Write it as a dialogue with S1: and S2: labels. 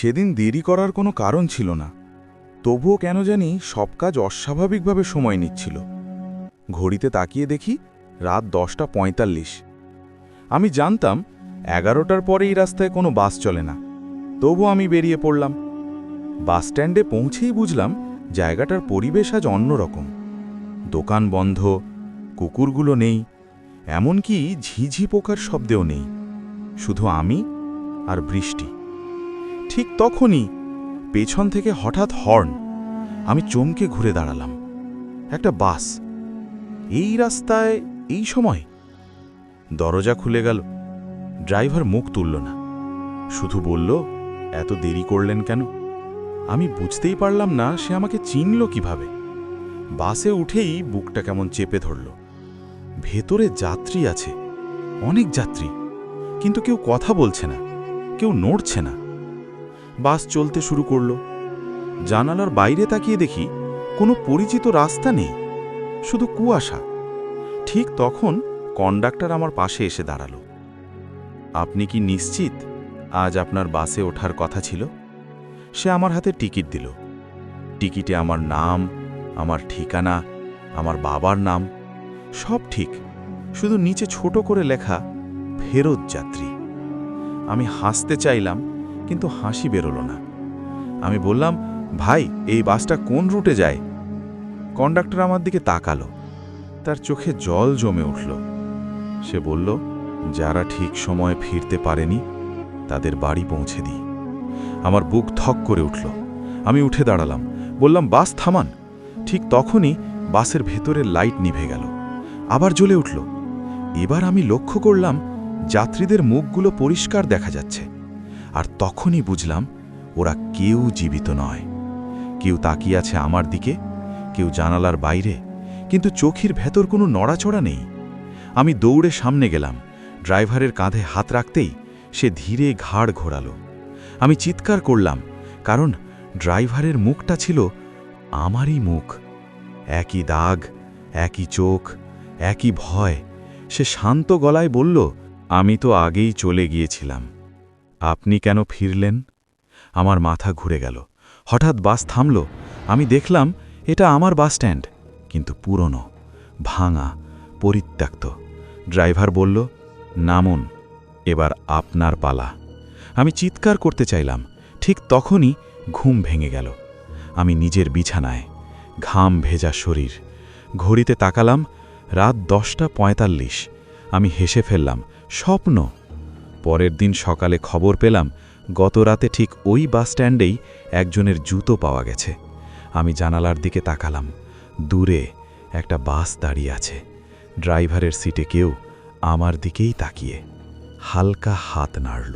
S1: সেদিন দেরি করার কোনো কারণ ছিল না, তবুও কেন জানি সব কাজ অস্বাভাবিকভাবে সময় নিচ্ছিল। ঘড়িতে তাকিয়ে দেখি রাত 10:45। আমি জানতাম 11টার পরে এই রাস্তায় কোনো বাস চলে না, তবু আমি বেরিয়ে পড়লাম। বাসস্ট্যান্ডে পৌঁছেই বুঝলাম জায়গাটার পরিবেশ আজ অন্যরকম। দোকান বন্ধ, কুকুরগুলো নেই, এমনকি ঝিঝি পোকার শব্দেও নেই, শুধু আমি আর বৃষ্টি। ঠিক তখনই পেছন থেকে হঠাৎ হর্ন। আমি চমকে ঘুরে দাঁড়ালাম। একটা বাস এই রাস্তায় এই সময়! দরজা খুলে গেল। ড্রাইভার মুখ তুলল না, শুধু বলল, এত দেরি করলেন কেন? আমি বুঝতেই পারলাম না সে আমাকে চিনল কিভাবে। বাসে উঠেই বুকটা কেমন চেপে ধরল। ভেতরে যাত্রী আছে, অনেক যাত্রী, কিন্তু কেউ কথা বলছে না, কেউ নড়ছে না। বাস চলতে শুরু করল। জানালার বাইরে তাকিয়ে দেখি কোনো পরিচিত রাস্তা নেই, শুধু কুয়াশা। ঠিক তখন কন্ডাক্টর আমার পাশে এসে দাঁড়ালো। আপনি কি নিশ্চিত আজ আপনার বাসে ওঠার কথা ছিল? সে আমার হাতে টিকিট দিল। টিকিটে আমার নাম, আমার ঠিকানা, আমার বাবার নাম সব ঠিক, শুধু নিচে ছোট করে লেখা ফেরত যাত্রী। আমি হাসতে চাইলাম, কিন্তু হাসি বেরোল না। আমি বললাম, ভাই, এই বাসটা কোন রুটে যায়? কন্ডাক্টর আমার দিকে তাকালো, তার চোখে জল জমে উঠল। সে বলল, যারা ঠিক সময়ে ফিরতে পারেনি তাদের বাড়ি পৌঁছে দিই। আমার বুক ধক করে উঠল। আমি উঠে দাঁড়ালাম, বললাম, বাস থামান। ঠিক তখনই বাসের ভেতরের লাইট নিভে গেল, আবার জ্বলে উঠল। এবার আমি লক্ষ্য করলাম যাত্রীদের মুখগুলো পরিষ্কার দেখা যাচ্ছে। আর তখনই বুঝলাম ওরা কেউ জীবিত নয়। কেউ তাকিয়ে আছে আমার দিকে, কেউ জানালার বাইরে, কিন্তু চোখের ভেতর কোনো নড়াচড়া নেই। আমি দৌড়ে সামনে গেলাম। ড্রাইভারের কাঁধে হাত রাখতেই সে ধীরে ঘাড় ঘোরালো। আমি চিৎকার করলাম, কারণ ড্রাইভারের মুখটা ছিল আমারই মুখ। একই দাগ, একই চোখ, একই ভয়। সে শান্ত গলায় বলল, আমি তো আগেই চলে গিয়েছিলাম, আপনি কেন ফিরলেন? আমার মাথা ঘুরে গেল। হঠাৎ বাস থামল। আমি দেখলাম এটা আমার বাসস্ট্যান্ড, কিন্তু পুরনো, ভাঙা, পরিত্যক্ত। ড্রাইভার বলল, নামুন, এবার আপনার পালা। আমি চিৎকার করতে চাইলাম। ঠিক তখনই ঘুম ভেঙে গেল। আমি নিজের বিছানায়, ঘাম ভেজা শরীর। ঘড়িতে তাকালাম, রাত 10:45। আমি হেসে ফেললাম, স্বপ্ন। পরের দিন সকালে খবর পেলাম গত রাতে ঠিক ওই বাসস্ট্যান্ডেই একজনের জুতো পাওয়া গেছে। আমি জানালার দিকে তাকালাম, দূরে একটা বাস দাঁড়িয়ে আছে। ড্রাইভারের সিটে কেউ আমার দিকেই তাকিয়ে হালকা হাত নাড়ল।